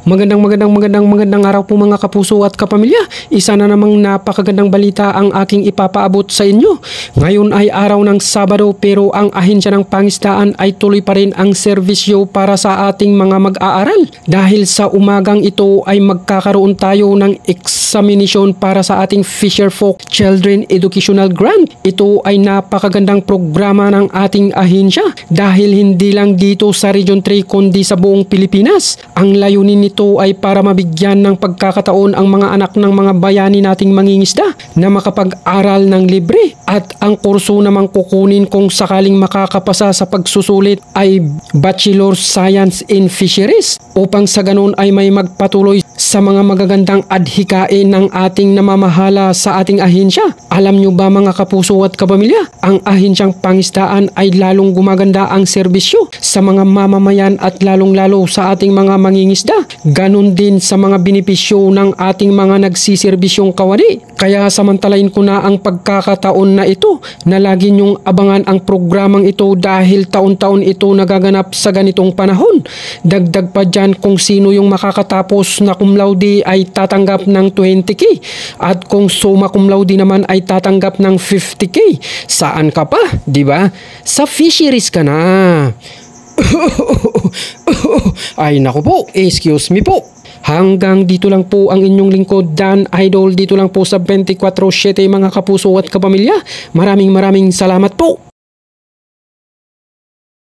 Magandang araw po mga kapuso at kapamilya. Isa na namang napakagandang balita ang aking ipapaabot sa inyo. Ngayon ay araw ng Sabado pero ang ahensya ng pangisdaan ay tuloy pa rin ang serbisyo para sa ating mga mag-aaral. Dahil sa umagang ito ay magkakaroon tayo ng examination para sa ating Fisher Folk Children Educational Grant. Ito ay napakagandang programa ng ating ahensya dahil hindi lang dito sa Region 3 kundi sa buong Pilipinas. Ang layunin nito ay para mabigyan ng pagkakataon ang mga anak ng mga bayani nating mangingisda na makapag-aral ng libre at ang kurso namang kukunin kung sakaling makakapasa sa pagsusulit ay Bachelor Science in Fisheries upang sa ganun ay may magpatuloy sa mga magagandang adhikain ng ating namamahala sa ating ahensya. Alam nyo ba mga kapuso at kapamilya, ang ahensyang pangisdaan ay lalong gumaganda ang serbisyo sa mga mamamayan at lalong-lalo sa ating mga mangingisda. Ganon din sa mga benepisyo ng ating mga nagsiserbisyong kawani. Kaya samantalain ko na ang pagkakataon na ito na lagi nyong abangan ang programang ito dahil taon-taon ito nagaganap sa ganitong panahon. Dagdag pa dyan kung sino yung makakatapos na cum laude ay tatanggap ng 20k at kung summa cum laude naman ay tatanggap ng 50k. Saan ka pa, di ba? Sa fisheries ka na. Ay naku po, excuse me po. Hanggang dito lang po ang inyong lingkod Dan Idol dito lang po sa 24/7 mga kapuso at kapamilya. Maraming salamat po.